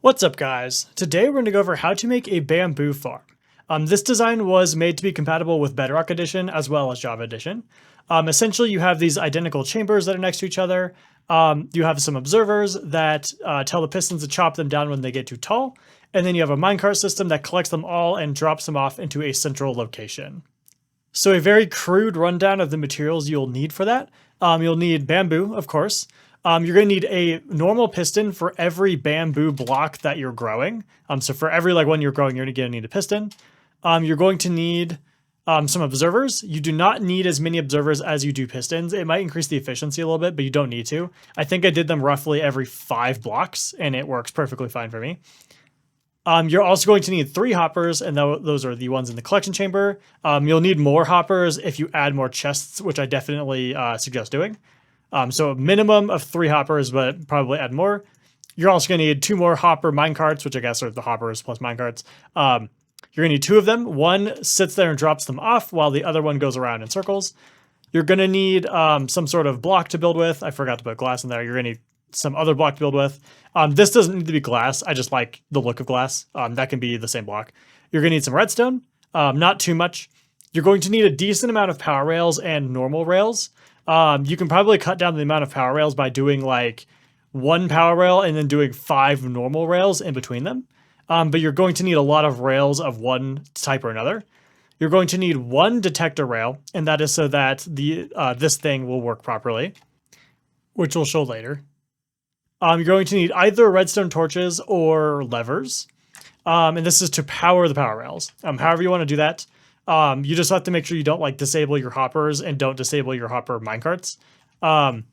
What's up, guys? Today we're going to go over how to make a bamboo farm. This design was made to be compatible with Bedrock Edition as well as Java Edition. Essentially, you have these identical chambers that are next to each other. You have some observers that tell the pistons to chop them down when they get too tall. And then you have a minecart system that collects them all and drops them off into a central location. So a very crude rundown of the materials you'll need for that. You'll need bamboo, of course. You're going to need a normal piston for every bamboo block that you're growing. So for every one you're growing, you're going to need a piston. You're going to need some observers. You do not need as many observers as you do pistons. It might increase the efficiency a little bit, but you don't need to. I think I did them roughly every 5 blocks, and it works perfectly fine for me. You're also going to need 3 hoppers, and those are the ones in the collection chamber. You'll need more hoppers if you add more chests, which I definitely suggest doing. So a minimum of 3 hoppers, but probably add more. You're also going to need 2 more hopper minecarts, which I guess are the hoppers plus minecarts. You're going to need 2 of them. One sits there and drops them off while the other one goes around in circles. You're going to need some sort of block to build with. I forgot to put glass in there. You're going to need some other block to build with. This doesn't need to be glass. I just like the look of glass. That can be the same block. You're going to need some redstone, not too much. You're going to need a decent amount of power rails and normal rails. You can probably cut down the amount of power rails by doing 1 power rail and then doing 5 normal rails in between them. But you're going to need a lot of rails of one type or another. You're going to need 1 detector rail, and that is so that this thing will work properly, which we'll show later. You're going to need either redstone torches or levers, and this is to power the power rails. However you want to do that. You just have to make sure you don't disable your hoppers and don't disable your hopper minecarts. And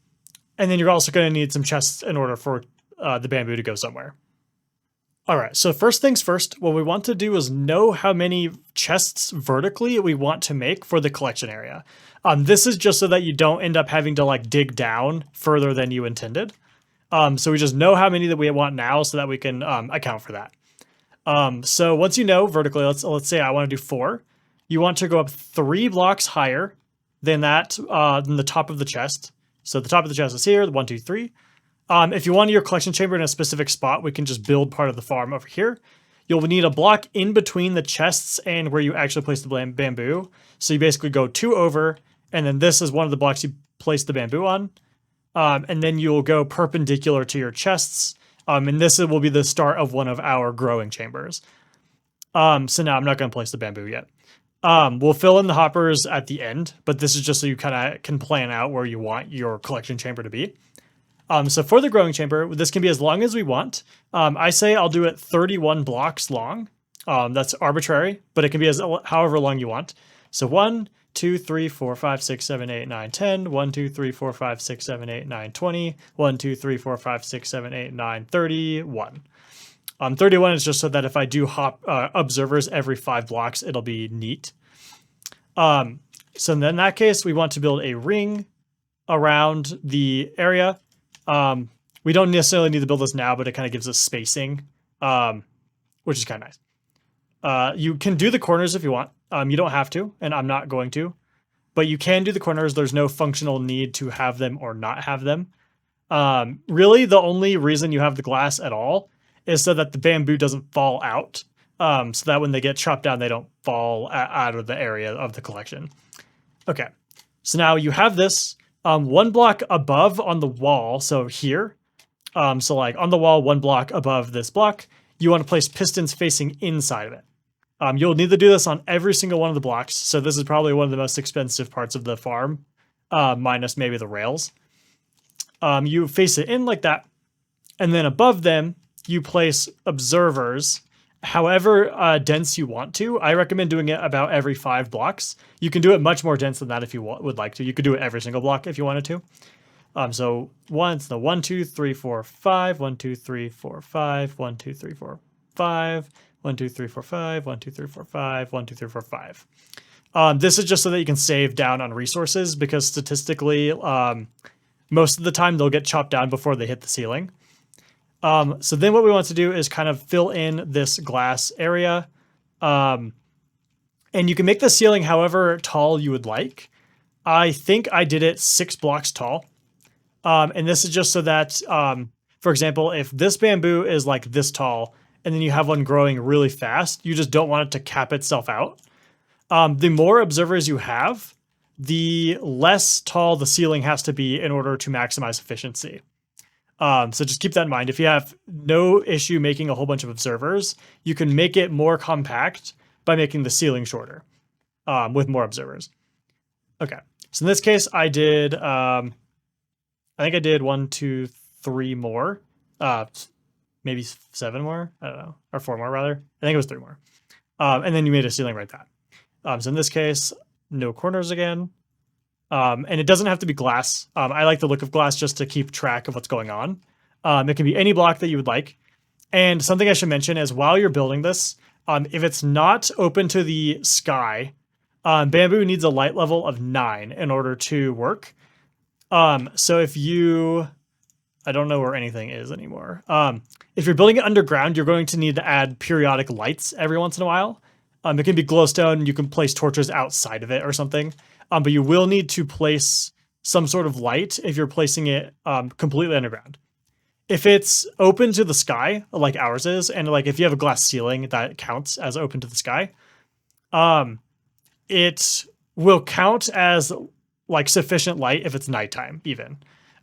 then you're also going to need some chests in order for the bamboo to go somewhere. All right, so first things first, what we want to do is know how many chests vertically we want to make for the collection area. This is just so that you don't end up having to dig down further than you intended. So we just know how many that we want now so that we can account for that. So once you know vertically, let's say I want to do 4. You want to go up 3 blocks higher than that, than the top of the chest. So the top of the chest is here, 1, 2, 3. If you want your collection chamber in a specific spot, we can just build part of the farm over here. You'll need a block in between the chests and where you actually place the bamboo. So you basically go 2 over, and then this is one of the blocks you place the bamboo on. And then you'll go perpendicular to your chests. And this will be the start of one of our growing chambers. So now I'm not going to place the bamboo yet. We'll fill in the hoppers at the end, but this is just so you kind of can plan out where you want your collection chamber to be. So for the growing chamber, this can be as long as we want. I say I'll do it 31 blocks long. That's arbitrary, but it can be however long you want. So 1, 2, 3, 4, 5, 6, 7, 8, 9, 10. 1, 2, 3, 4, 5, 6, 7, 8, 9, 20. 1, 2, 3, 4, 5, 6, 7, 8, 9, 31. 31 is just so that if I do hop observers every 5 blocks, it'll be neat. So then in that case, we want to build a ring around the area. We don't necessarily need to build this now, but it kind of gives us spacing, which is kind of nice. You can do the corners if you want. You don't have to, and I'm not going to. But you can do the corners. There's no functional need to have them or not have them. Really, the only reason you have the glass at all is so that the bamboo doesn't fall out, so that when they get chopped down, they don't fall out of the area of the collection. Okay, so now you have this 1 block above on the wall, so here. So on the wall, 1 block above this block, you want to place pistons facing inside of it. You'll need to do this on every single one of the blocks, so this is probably one of the most expensive parts of the farm, minus maybe the rails. You face it in like that, and then above them, you place observers however dense you want to. I recommend doing it about every 5 blocks. You can do it much more dense than that if you would like to. You could do it every single block if you wanted to. So 1, 2, 3, 4, 5, 1, 2, 3, 4, 5, 1, 2, 3, 4, 5, 1, 2, 3, 4, 5, 1, 2, 3, 4, 5, 1, 2, 3, 4, 5. This is just so that you can save down on resources because statistically, most of the time they'll get chopped down before they hit the ceiling. So then what we want to do is kind of fill in this glass area. And you can make the ceiling however tall you would like. I think I did it 6 blocks tall. And this is just so that For example, if this bamboo is like this tall and then you have one growing really fast, you just don't want it to cap itself out. The more observers you have, the less tall the ceiling has to be in order to maximize efficiency. So just keep that in mind. If you have no issue making a whole bunch of observers, you can make it more compact by making the ceiling shorter with more observers. Okay, so in this case, I did, I think I did 1, 2, 3 more, maybe 7 more, I don't know, or 4 more rather. I think it was 3 more. And then you made a ceiling right that. So in this case, no corners again. And it doesn't have to be glass. I like the look of glass just to keep track of what's going on. It can be any block that you would like. And something I should mention is while you're building this, if it's not open to the sky, bamboo needs a light level of 9 in order to work. So if you, I don't know where anything is anymore. If you're building it underground, you're going to need to add periodic lights every once in a while. It can be glowstone. You can place torches outside of it or something. But you will need to place some sort of light if you're placing it completely underground. If it's open to the sky, like ours is, and like if you have a glass ceiling, that counts as open to the sky. It will count as like sufficient light if it's nighttime even.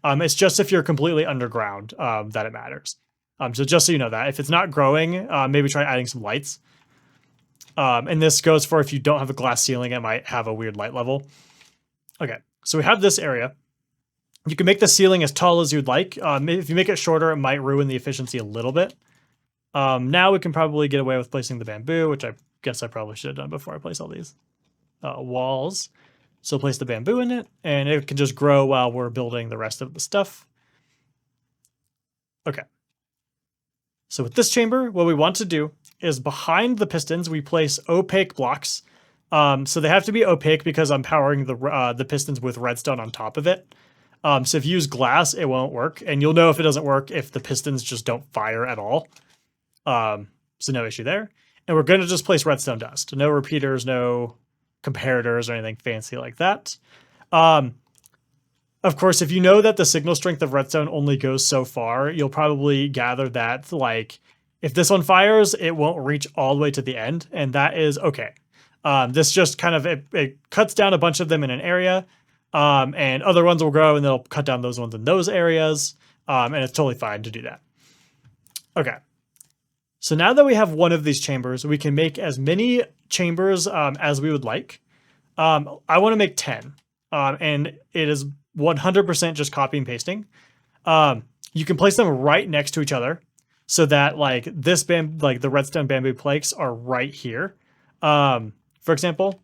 It's just if you're completely underground that it matters. So just so you know that. If it's not growing, maybe try adding some lights. And this goes for if you don't have a glass ceiling, it might have a weird light level. Okay, so we have this area. You can make the ceiling as tall as you'd like. If you make it shorter, it might ruin the efficiency a little bit. Now we can probably get away with placing the bamboo, which I guess I probably should have done before I place all these walls. So place the bamboo in it, and it can just grow while we're building the rest of the stuff. Okay. So with this chamber, what we want to do is behind the pistons, we place opaque blocks. So they have to be opaque because I'm powering the pistons with redstone on top of it. So if you use glass, it won't work. And you'll know if it doesn't work if the pistons just don't fire at all. So no issue there. And we're going to just place redstone dust. No repeaters, no comparators or anything fancy like that. Of course, if you know that the signal strength of redstone only goes so far, you'll probably gather that, like, if this one fires, it won't reach all the way to the end, and that is okay. This just kind of, it cuts down a bunch of them in an area, and other ones will grow, and they'll cut down those ones in those areas, and it's totally fine to do that. Okay. So now that we have one of these chambers, we can make as many chambers as we would like. I want to make 10, and it is 100% just copy and pasting. You can place them right next to each other so that like the redstone bamboo planks are right here. For example,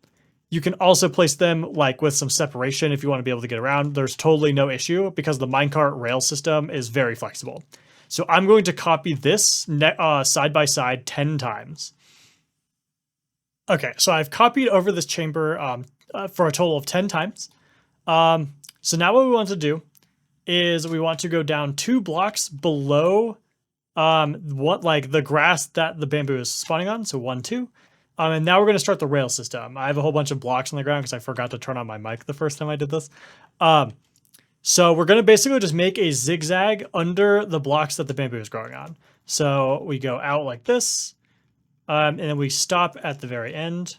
you can also place them like with some separation if you want to be able to get around. There's totally no issue because the minecart rail system is very flexible. So I'm going to copy this side by side 10 times. Okay, so I've copied over this chamber for a total of 10 times. So now what we want to do is we want to go down 2 blocks below the grass that the bamboo is spawning on. So 1, 2. And now we're going to start the rail system. I have a whole bunch of blocks on the ground because I forgot to turn on my mic the first time I did this. So we're going to basically just make a zigzag under the blocks that the bamboo is growing on. So we go out like this, and then we stop at the very end,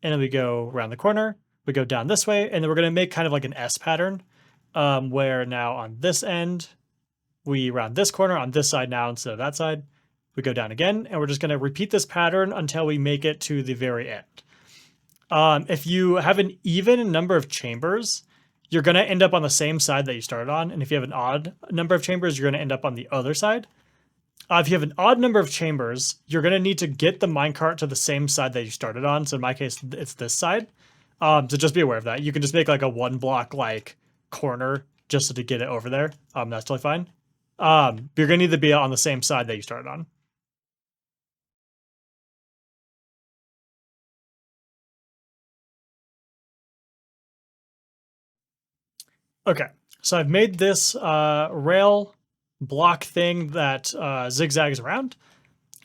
and then we go around the corner. We go down this way, and then we're going to make kind of like an S pattern, where now on this end, we round this corner on this side now instead of that side. We go down again, and we're just going to repeat this pattern until we make it to the very end. If you have an even number of chambers, you're going to end up on the same side that you started on. And if you have an odd number of chambers, you're going to end up on the other side. If you have an odd number of chambers, you're going to need to get the minecart to the same side that you started on. So in my case, it's this side. So just be aware of that. You can just make like a 1 block like corner just to get it over there. That's totally fine. But you're going to need to be on the same side that you started on. Okay, so I've made this rail block thing that zigzags around.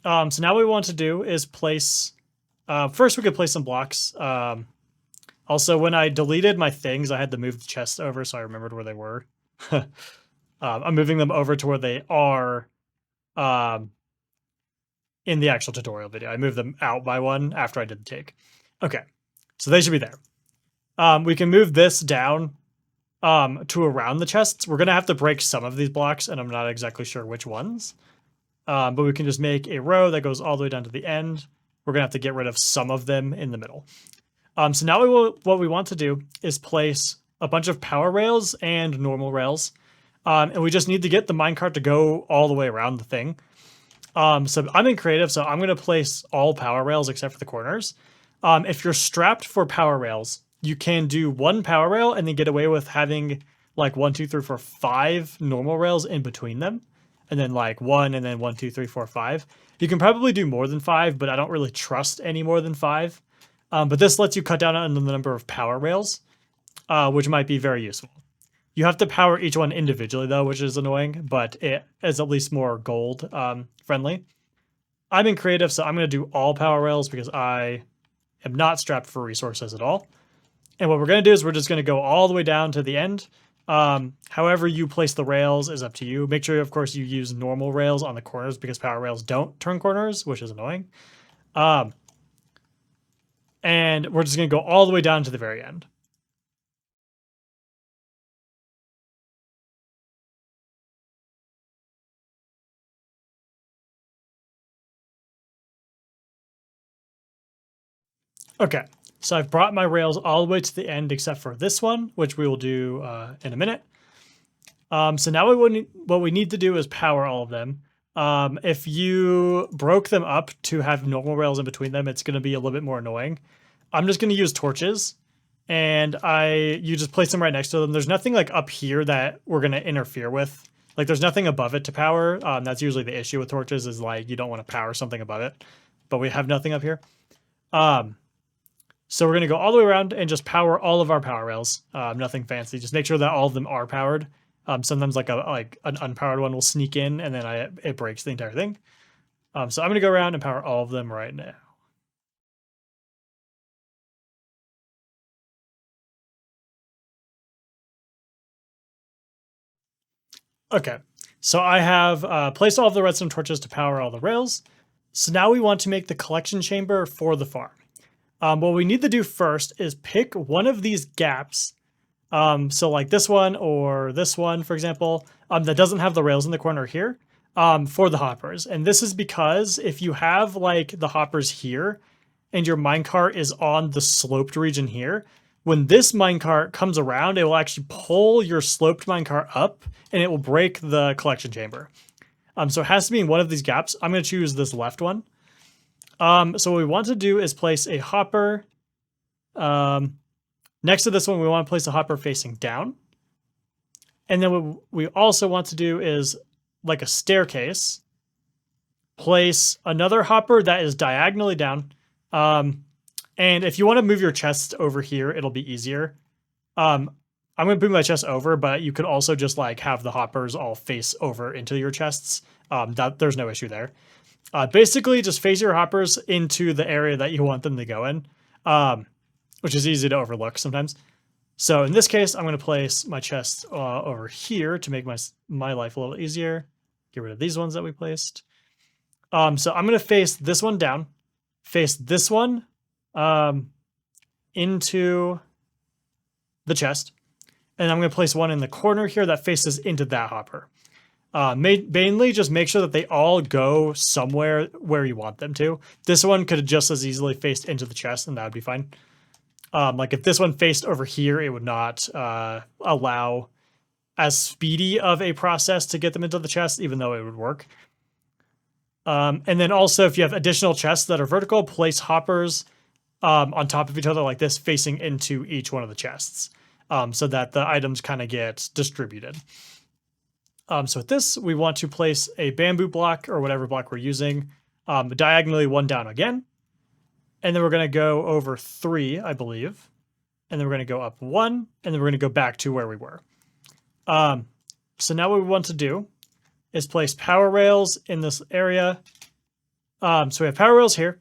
So now what we want to do is place, first we could place some blocks. Also, when I deleted my things, I had to move the chest over so I remembered where they were. I'm moving them over to where they are in the actual tutorial video. I moved them out by one after I did the take. Okay, so they should be there. We can move this down to around the chests. We're going to have to break some of these blocks, and I'm not exactly sure which ones. But we can just make a row that goes all the way down to the end. We're going to have to get rid of some of them in the middle. So now what we want to do is place a bunch of power rails and normal rails. And we just need to get the minecart to go all the way around the thing. So I'm in creative, so I'm going to place all power rails except for the corners. If you're strapped for power rails, you can do one power rail and then get away with having like 1, 2, 3, 4, 5 normal rails in between them. And then like 1 and then 1, 2, 3, 4, 5. You can probably do more than 5, but I don't really trust any more than 5. But this lets you cut down on the number of power rails, which might be very useful. You have to power each one individually though, which is annoying, but it is at least more gold friendly. I'm in creative, so I'm going to do all power rails because I am not strapped for resources at all. And what we're going to do is we're just going to go all the way down to the end. However you place the rails is up to you. Make sure, of course, you use normal rails on the corners because power rails don't turn corners, which is annoying. And we're just going to go all the way down to the very end. Okay, so I've brought my rails all the way to the end except for this one, which we will do in a minute. So now what we need to do is power all of them. If you broke them up to have normal rails in between them, it's going to be a little bit more annoying. I'm just going to use torches, and you just place them right next to them. There's nothing like up here that we're going to interfere with. Like there's nothing above it to power. That's usually the issue with torches is like you don't want to power something above it, but we have nothing up here. So we're going to go all the way around and just power all of our power rails. Nothing fancy. Just make sure that all of them are powered. Sometimes like an unpowered one will sneak in and then it breaks the entire thing. So I'm going to go around and power all of them right now. Okay, so I have placed all of the redstone torches to power all the rails. So now we want to make the collection chamber for the farm. What we need to do first is pick one of these gaps. So like this one or this one, for example, that doesn't have the rails in the corner here, for the hoppers. And this is because if you have like the hoppers here and your minecart is on the sloped region here, when this minecart comes around, it will actually pull your sloped minecart up and it will break the collection chamber. So it has to be in one of these gaps. I'm going to choose this left one. So what we want to do is place a hopper. Next to this one, we want to place a hopper facing down. And then what we also want to do is like a staircase, place another hopper that is diagonally down. And if you want to move your chest over here, it'll be easier. I'm going to move my chest over, but you could also just like have the hoppers all face over into your chests. There's no issue there. Basically, just phase your hoppers into the area that you want them to go in, which is easy to overlook sometimes. So in this case, I'm going to place my chest over here to make my life a little easier. Get rid of these ones that we placed. So I'm going to face this one down, face this one into the chest, and I'm going to place one in the corner here that faces into that hopper. Mainly just make sure that they all go somewhere where you want them to. This one could have just as easily faced into the chest and that would be fine. Like if this one faced over here, it would not allow as speedy of a process to get them into the chest, even though it would work. And then also if you have additional chests that are vertical, place hoppers on top of each other like this, facing into each one of the chests, so that the items kind of get distributed. So with this, we want to place a bamboo block or whatever block we're using, diagonally one down again. And then we're going to go over 3, I believe. And then we're going to go up 1, and then we're going to go back to where we were. So now what we want to do is place power rails in this area. So we have power rails here.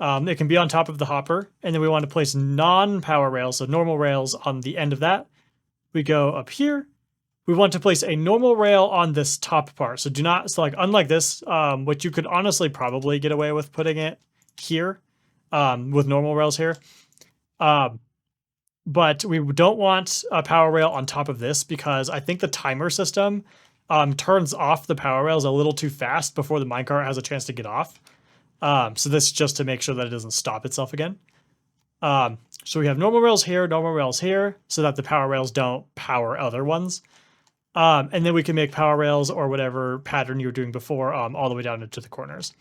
It can be on top of the hopper. And then we want to place non-power rails, so normal rails on the end of that. We go up here. we want to place a normal rail on this top part. So do not, so like unlike this, which you could honestly probably get away with putting it here with normal rails here. But we don't want a power rail on top of this because I think the timer system turns off the power rails a little too fast before the minecart has a chance to get off. So this is just to make sure that it doesn't stop itself again. So we have normal rails here, so that the power rails don't power other ones. And then we can make power rails or whatever pattern you were doing before all the way down into the corners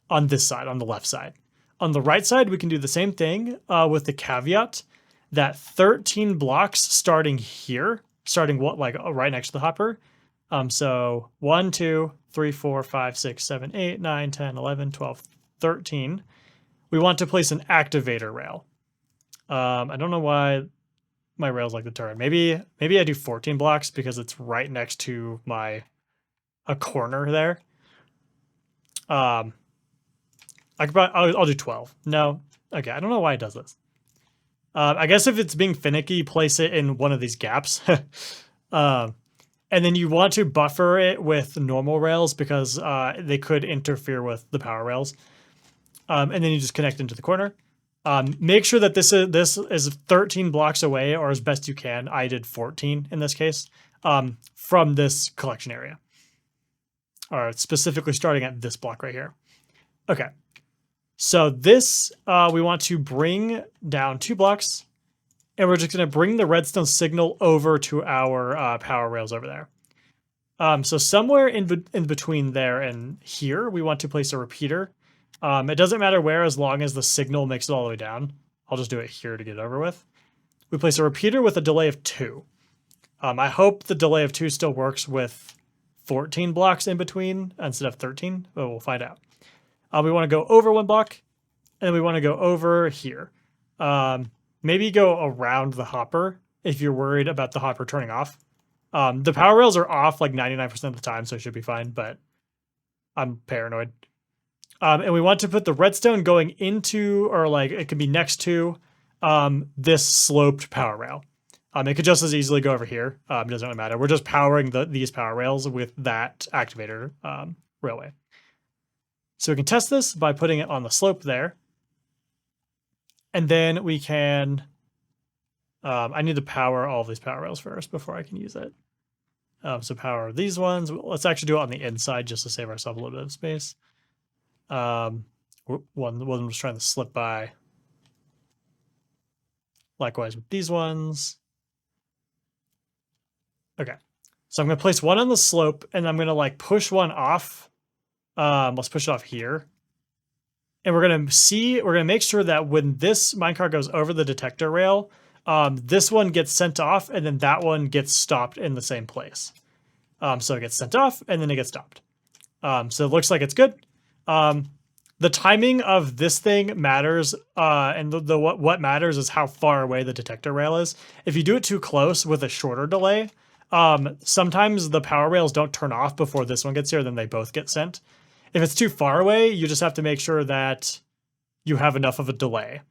on this side, on the left side. On the right side, we can do the same thing with the caveat that 13 blocks starting here, starting right next to the hopper. So 1, 2, 3, 4, 5, 6, 7, 8, 9, 10, 11, 12, 13. We want to place an activator rail. I don't know why my rail's like the turret. Maybe I do 14 blocks because it's right next to a corner there. I'll do 12. No. Okay, I don't know why it does this. I guess if it's being finicky, place it in one of these gaps. And then you want to buffer it with normal rails because they could interfere with the power rails. And then you just connect into the corner. Make sure that this is 13 blocks away or as best you can. I did 14 in this case from this collection area. Or specifically starting at this block right here. Okay. So this we want to bring down 2 blocks. And we're just going to bring the redstone signal over to our power rails over there. So somewhere in between there and here, we want to place a repeater. It doesn't matter where as long as the signal makes it all the way down. I'll just do it here to get it over with. We place a repeater with a delay of 2. I hope the delay of 2 still works with 14 blocks in between instead of 13, but we'll find out. We want to go over 1 block, and then we want to go over here. Maybe go around the hopper if you're worried about the hopper turning off. The power rails are off like 99% of the time, so it should be fine, but I'm paranoid. And we want to put the redstone going into, or like it could be next to, this sloped power rail. It could just as easily go over here. It doesn't really matter. We're just powering these power rails with that activator railway. So we can test this by putting it on the slope there. And then we can, I need to power all of these power rails first before I can use it. So power these ones. Let's actually do it on the inside just to save ourselves a little bit of space. One was trying to slip by. Likewise with these ones. Okay. So I'm going to place one on the slope and I'm going to like push one off. Let's push it off here. And we're going to make sure that when this minecart goes over the detector rail, this one gets sent off and then that one gets stopped in the same place. So it gets sent off and then it gets stopped. So it looks like it's good. The timing of this thing matters, and what matters is how far away the detector rail is. If you do it too close with a shorter delay, sometimes the power rails don't turn off before this one gets here, then they both get sent. If it's too far away, you just have to make sure that you have enough of a delay.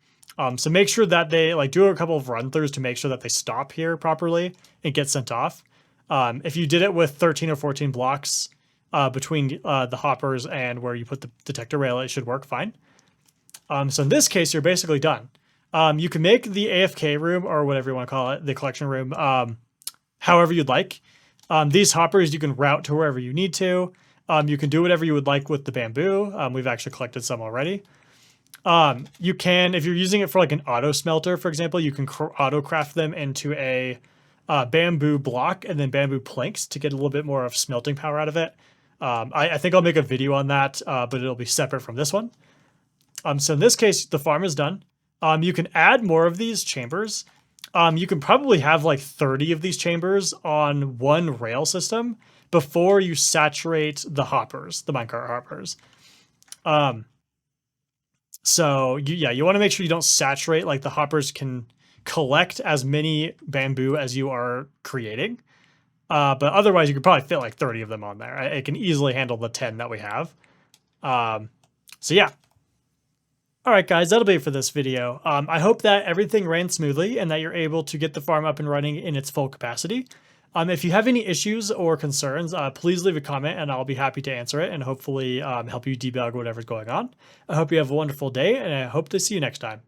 So make sure that they do a couple of run-throughs to make sure that they stop here properly and get sent off. If you did it with 13 or 14 blocks between the hoppers and where you put the detector rail, it should work fine. So in this case, you're basically done. You can make the AFK room, or whatever you want to call it, the collection room, however you'd like. These hoppers you can route to wherever you need to. You can do whatever you would like with the bamboo. We've actually collected some already. You can, if you're using it for like an auto smelter, for example, you can auto craft them into a bamboo block and then bamboo planks to get a little bit more of smelting power out of it. I think I'll make a video on that, but it'll be separate from this one. So in this case, the farm is done. You can add more of these chambers. You can probably have like 30 of these chambers on one rail system before you saturate the hoppers, the minecart hoppers. So you want to make sure you don't saturate, like the hoppers can collect as many bamboo as you are creating. But otherwise you could probably fit like 30 of them on there. It can easily handle the 10 that we have. So yeah. All right, guys, that'll be it for this video. I hope that everything ran smoothly and that you're able to get the farm up and running in its full capacity. If you have any issues or concerns, please leave a comment and I'll be happy to answer it and hopefully help you debug whatever's going on. I hope you have a wonderful day and I hope to see you next time.